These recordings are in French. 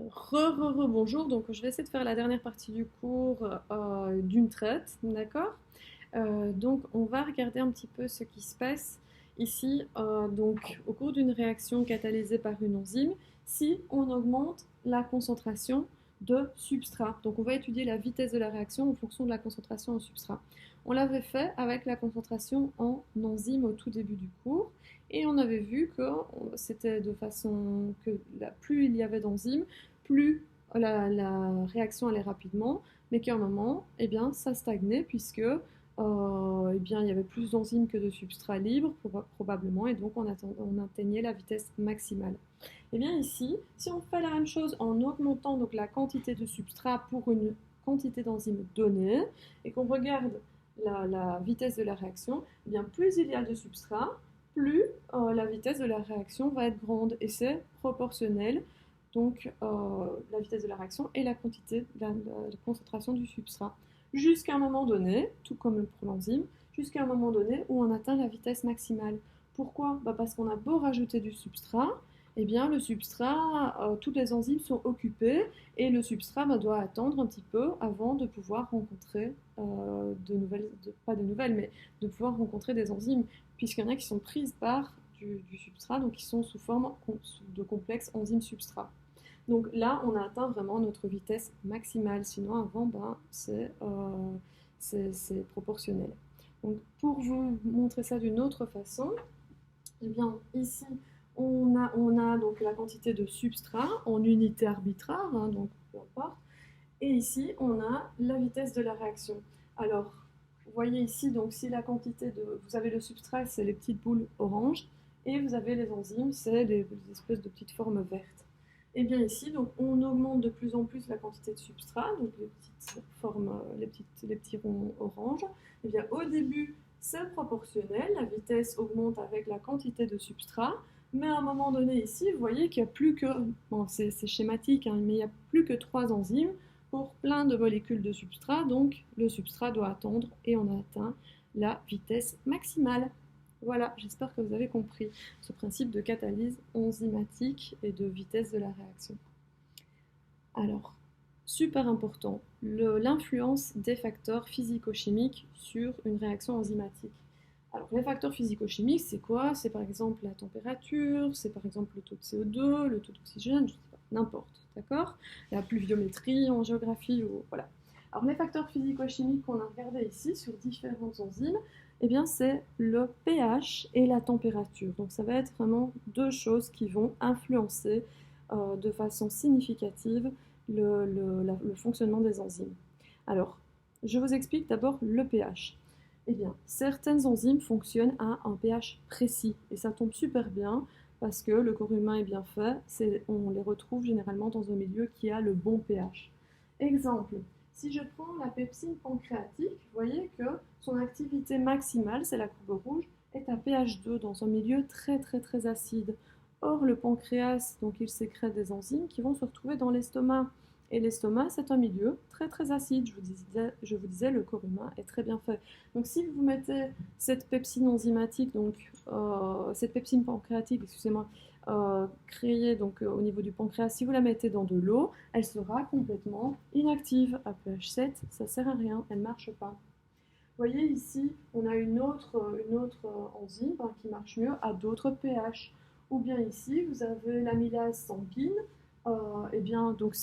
Bonjour, donc je vais essayer de faire la dernière partie du cours d'une traite, d'accord? Donc on va regarder un petit peu ce qui se passe ici, donc au cours d'une réaction catalysée par une enzyme, si on augmente la concentration de substrat. Donc on va étudier la vitesse de la réaction en fonction de la concentration en substrat. On l'avait fait avec la concentration en enzyme au tout début du cours, et on avait vu que c'était de façon que plus il y avait d'enzymes, plus la réaction allait rapidement, mais qu'à un moment, eh bien, ça stagnait puisque eh bien, il y avait plus d'enzymes que de substrats libres, probablement, et donc on atteignait la vitesse maximale. Et bien ici, si on fait la même chose en augmentant donc la quantité de substrat pour une quantité d'enzymes donnée, et qu'on regarde la vitesse de la réaction, eh bien plus il y a de substrat, plus la vitesse de la réaction va être grande, et c'est proportionnel donc la vitesse de la réaction et la quantité, la concentration du substrat. Jusqu'à un moment donné, tout comme pour l'enzyme, jusqu'à un moment donné où on atteint la vitesse maximale. Pourquoi? Parce qu'on a beau rajouter du substrat, eh bien le substrat, toutes les enzymes sont occupées et le substrat doit attendre un petit peu avant de pouvoir rencontrer pas de nouvelles, mais de pouvoir rencontrer des enzymes, puisqu'il y en a qui sont prises par du substrat, donc qui sont sous forme de complexe enzyme-substrat. Donc là, on a atteint vraiment notre vitesse maximale. Sinon, avant, c'est proportionnel. Donc, pour vous montrer ça d'une autre façon, eh bien, ici, on a donc la quantité de substrat en unité arbitraire, hein, donc peu importe. Et ici, on a la vitesse de la réaction. Alors, vous voyez ici, donc si la quantité de... Vous avez le substrat, c'est les petites boules oranges, et vous avez les enzymes, c'est les espèces de petites formes vertes. Et bien ici, donc, on augmente de plus en plus la quantité de substrat, donc les petites formes, les petits ronds oranges. Et bien au début, c'est proportionnel, la vitesse augmente avec la quantité de substrat, mais à un moment donné ici, vous voyez qu'il n'y a plus que, bon c'est schématique, hein, mais il n'y a plus que 3 enzymes pour plein de molécules de substrat, donc le substrat doit attendre et on a atteint la vitesse maximale. Voilà, j'espère que vous avez compris ce principe de catalyse enzymatique et de vitesse de la réaction. Alors, super important, l'influence des facteurs physico-chimiques sur une réaction enzymatique. Alors, les facteurs physico-chimiques, c'est quoi? C'est par exemple la température, c'est par exemple le taux de CO2, le taux d'oxygène, je sais pas, n'importe, d'accord? La pluviométrie en géographie, ou voilà. Alors, les facteurs physico-chimiques qu'on a regardés ici sur différentes enzymes, eh bien, c'est le pH et la température. Donc, ça va être vraiment deux choses qui vont influencer de façon significative le fonctionnement des enzymes. Alors, je vous explique d'abord le pH. Eh bien, certaines enzymes fonctionnent à un pH précis, et ça tombe super bien parce que le corps humain est bien fait, on les retrouve généralement dans un milieu qui a le bon pH. Exemple, si je prends la pepsine pancréatique, vous voyez que son activité maximale, c'est la courbe rouge, est à pH 2 dans un milieu très très très acide. Or, le pancréas, donc il sécrète des enzymes qui vont se retrouver dans l'estomac. Et l'estomac, c'est un milieu très très acide. Je vous disais, le corps humain est très bien fait. Donc si vous mettez cette pepsine enzymatique, donc cette pepsine pancréatique, excusez-moi, créée donc au niveau du pancréas, si vous la mettez dans de l'eau, elle sera complètement inactive. À pH 7, ça sert à rien, elle ne marche pas. Vous voyez ici, on a une autre enzyme qui marche mieux à d'autres pH. Ou bien ici, vous avez l'amylase sanguine, eh bien, donc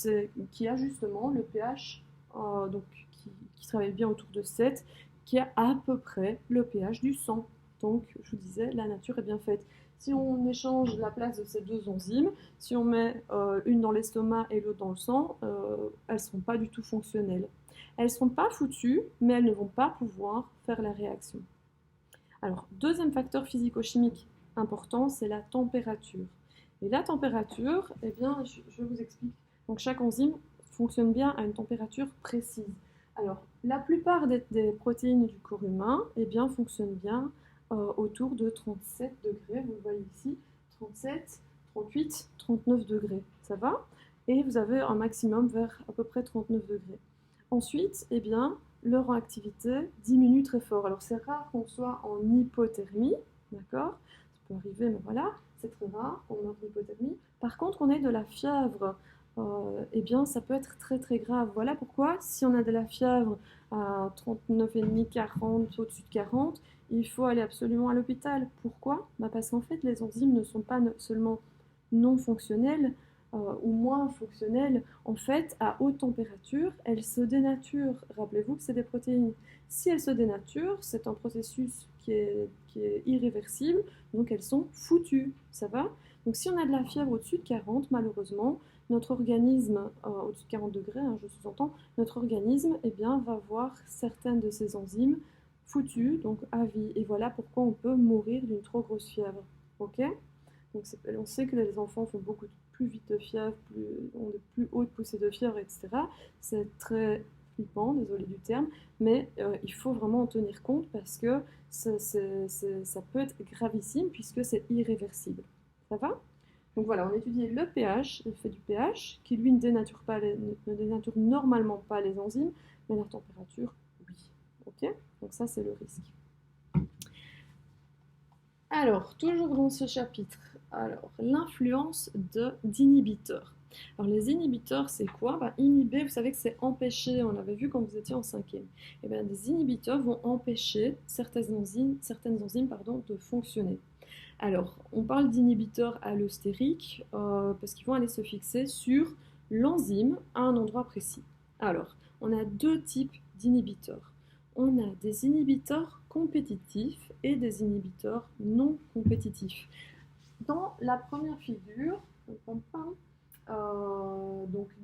qui a justement le pH donc, qui travaille bien autour de 7, qui a à peu près le pH du sang. Donc, je vous disais, la nature est bien faite. Si on échange la place de ces deux enzymes, si on met une dans l'estomac et l'autre dans le sang, elles ne seront pas du tout fonctionnelles. Elles ne seront pas foutues, mais elles ne vont pas pouvoir faire la réaction. Alors, deuxième facteur physico-chimique important, c'est la température. Et la température, eh bien, je vous explique. Donc, chaque enzyme fonctionne bien à une température précise. Alors, la plupart des protéines du corps humain, eh bien, fonctionnent bien autour de 37 degrés. Vous le voyez ici, 37, 38, 39 degrés. Ça va? Et vous avez un maximum vers à peu près 39 degrés. Ensuite, eh bien, leur activité diminue très fort. Alors c'est rare qu'on soit en hypothermie, d'accord? Ça peut arriver, mais voilà, c'est très rare qu'on ait en hypothermie. Par contre, on ait de la fièvre eh bien ça peut être très très grave. Voilà pourquoi si on a de la fièvre à 39,5, 40, au-dessus de 40, il faut aller absolument à l'hôpital. Pourquoi? Parce qu'en fait les enzymes ne sont pas seulement non fonctionnelles ou moins fonctionnelles. En fait, à haute température, elles se dénaturent. Rappelez-vous que c'est des protéines. Si elles se dénaturent, c'est un processus qui est irréversible, donc elles sont foutues. Ça va? Donc si on a de la fièvre au-dessus de 40, malheureusement, notre organisme, au-dessus de 40 degrés, hein, je sous-entends, notre organisme eh bien, va voir certaines de ces enzymes foutues, donc à vie. Et voilà pourquoi on peut mourir d'une trop grosse fièvre. Ok? Donc on sait que les enfants font beaucoup plus vite de fièvre, ont de plus hautes poussées de fièvre, etc. C'est très flippant, désolé du terme, mais il faut vraiment en tenir compte parce que ça peut être gravissime puisque c'est irréversible. Ça va? Donc voilà, on étudie le pH, l'effet du pH, qui lui ne dénature, ne dénature normalement pas les enzymes, mais la température, oui. Ok? Donc ça, c'est le risque. Alors, toujours dans ce chapitre, l'influence d'inhibiteurs. Alors, les inhibiteurs, c'est quoi? Inhiber, vous savez que c'est empêcher, on l'avait vu quand vous étiez en cinquième. Et bien, des inhibiteurs vont empêcher certaines enzymes de fonctionner. Alors, on parle d'inhibiteurs allostériques parce qu'ils vont aller se fixer sur l'enzyme à un endroit précis. Alors, on a deux types d'inhibiteurs. On a des inhibiteurs compétitifs et des inhibiteurs non compétitifs. Dans la première figure, donc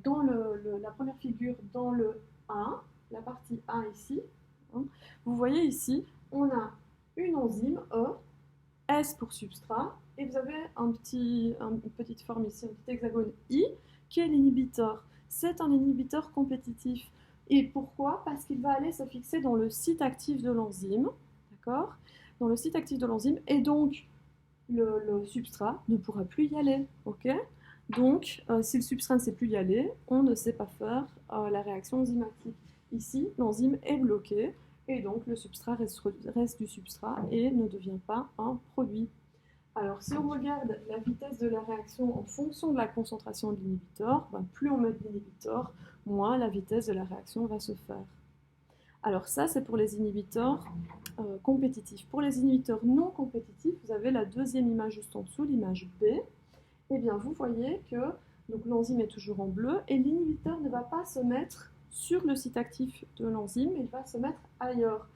dans la première figure, dans le 1, la partie 1 ici, hein, vous voyez ici, on a une enzyme E, S pour substrat, et vous avez une petite forme ici, un petit hexagone I, qui est l'inhibiteur. C'est un inhibiteur compétitif. Et pourquoi? Parce qu'il va aller se fixer dans le site actif de l'enzyme, d'accord? Dans le site actif de l'enzyme, et donc le substrat ne pourra plus y aller, ok? Donc, si le substrat ne sait plus y aller, on ne sait pas faire la réaction enzymatique. Ici, l'enzyme est bloquée, et donc le substrat reste du substrat et ne devient pas un produit. Alors, si on regarde la vitesse de la réaction en fonction de la concentration de l'inhibiteur, plus on met de l'inhibiteur, moins la vitesse de la réaction va se faire. Alors ça, c'est pour les inhibiteurs compétitifs. Pour les inhibiteurs non compétitifs, vous avez la deuxième image juste en dessous, l'image B. Eh bien, vous voyez que l'enzyme est toujours en bleu et l'inhibiteur ne va pas se mettre sur le site actif de l'enzyme, il va se mettre ailleurs.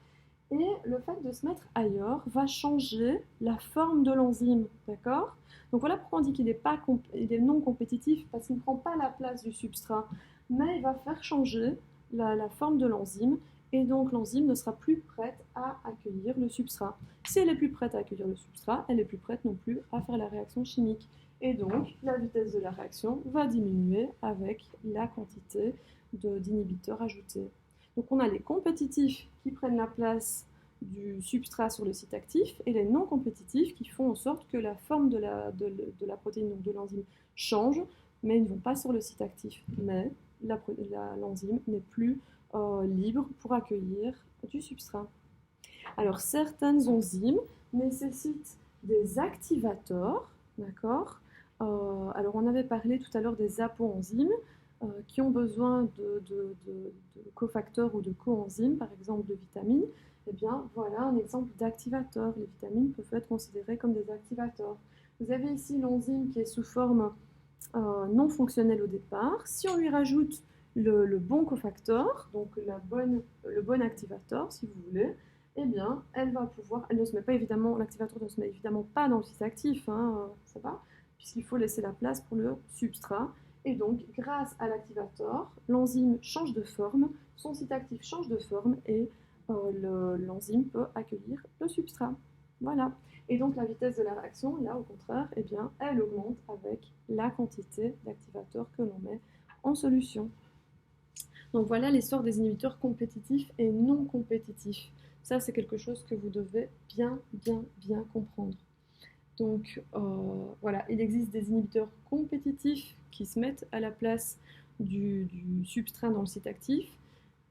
Et le fait de se mettre ailleurs va changer la forme de l'enzyme, d'accord? Donc voilà pourquoi on dit qu'il est non compétitif, parce qu'il ne prend pas la place du substrat, mais il va faire changer la forme de l'enzyme, et donc l'enzyme ne sera plus prête à accueillir le substrat. Si elle est plus prête à accueillir le substrat, elle est plus prête non plus à faire la réaction chimique. Et donc la vitesse de la réaction va diminuer avec la quantité d'inhibiteurs ajoutés. Donc on a les compétitifs qui prennent la place du substrat sur le site actif et les non compétitifs qui font en sorte que la forme de la protéine, donc de l'enzyme, change, mais ils ne vont pas sur le site actif. Mais l'enzyme n'est plus libre pour accueillir du substrat. Alors certaines enzymes nécessitent des activateurs, d'accord? Alors on avait parlé tout à l'heure des apoenzymes qui ont besoin de cofacteurs ou de coenzymes, par exemple de vitamines. Eh bien voilà un exemple d'activateur. Les vitamines peuvent être considérées comme des activateurs. Vous avez ici l'enzyme qui est sous forme non fonctionnelle au départ. Si on lui rajoute le bon cofacteur, donc le bon activateur si vous voulez, eh bien, l'activateur ne se met évidemment pas dans le site actif, hein, ça va, puisqu'il faut laisser la place pour le substrat. Et donc, grâce à l'activateur, l'enzyme change de forme, son site actif change de forme et l'enzyme peut accueillir le substrat. Voilà. Et donc, la vitesse de la réaction, là, au contraire, eh bien, elle augmente avec la quantité d'activateur que l'on met en solution. Donc voilà l'histoire des inhibiteurs compétitifs et non compétitifs. Ça, c'est quelque chose que vous devez bien comprendre. Donc voilà, il existe des inhibiteurs compétitifs qui se mettent à la place du substrat dans le site actif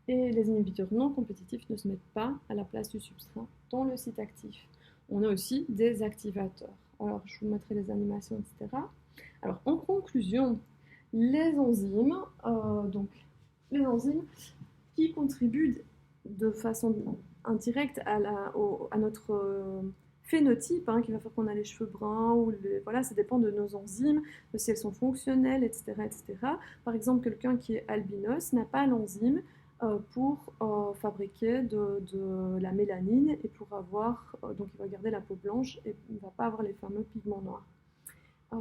et les inhibiteurs non compétitifs ne se mettent pas à la place du substrat dans le site actif. On a aussi des activateurs. Alors, je vous mettrai les animations, etc. Alors, en conclusion, les enzymes, donc les enzymes qui contribuent de façon indirecte à notre phénotype, hein, qui va faire qu'on a les cheveux bruns, ou voilà, ça dépend de nos enzymes, de si elles sont fonctionnelles, etc., etc. Par exemple, quelqu'un qui est albinos n'a pas l'enzyme pour fabriquer de la mélanine et pour avoir, donc il va garder la peau blanche et il ne va pas avoir les fameux pigments noirs. Euh,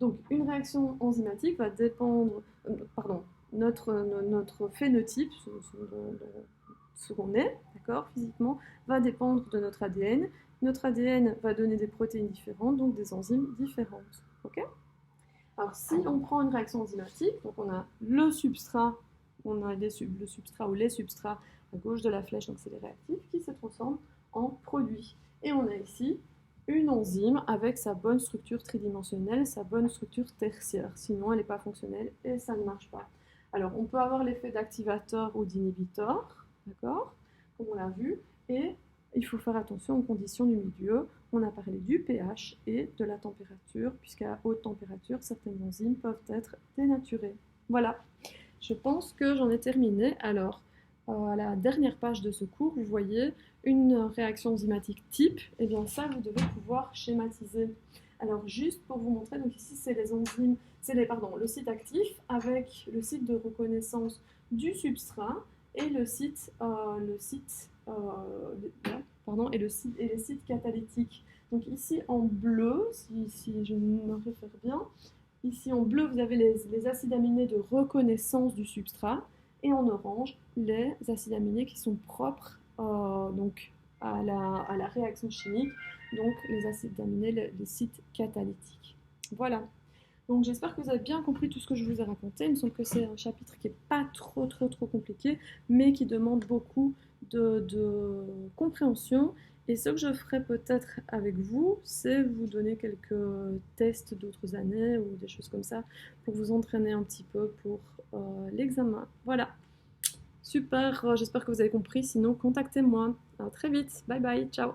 donc une réaction enzymatique va dépendre, pardon, notre phénotype, ce qu'on est, d'accord, physiquement, va dépendre de notre ADN. Notre ADN va donner des protéines différentes, donc des enzymes différentes. Ok. Alors si on prend une réaction enzymatique, donc on a le substrat, on a le substrat ou les substrats à gauche de la flèche, donc c'est les réactifs, qui se transforment en produits. Et on a ici une enzyme avec sa bonne structure tridimensionnelle, sa bonne structure tertiaire. Sinon, elle n'est pas fonctionnelle et ça ne marche pas. Alors, on peut avoir l'effet d'activateur ou d'inhibiteur, d'accord, comme on l'a vu, et il faut faire attention aux conditions du milieu. On a parlé du pH et de la température, puisqu'à haute température, certaines enzymes peuvent être dénaturées. Voilà, je pense que j'en ai terminé. Alors, à la dernière page de ce cours, vous voyez une réaction enzymatique type. Et bien ça, vous devez pouvoir schématiser. Alors, juste pour vous montrer, donc ici, c'est les enzymes, le site actif avec le site de reconnaissance du substrat et le site, et les sites catalytiques. Donc ici en bleu, si je me réfère bien, ici en bleu vous avez les acides aminés de reconnaissance du substrat et en orange les acides aminés qui sont propres donc à la réaction chimique, donc les acides aminés, les sites catalytiques. Voilà. Donc j'espère que vous avez bien compris tout ce que je vous ai raconté. Il me semble que c'est un chapitre qui n'est pas trop compliqué, mais qui demande beaucoup de compréhension. Et ce que je ferai peut-être avec vous, c'est vous donner quelques tests d'autres années ou des choses comme ça pour vous entraîner un petit peu pour l'examen. Voilà, super, j'espère que vous avez compris. Sinon, contactez-moi. À très vite, bye bye, ciao.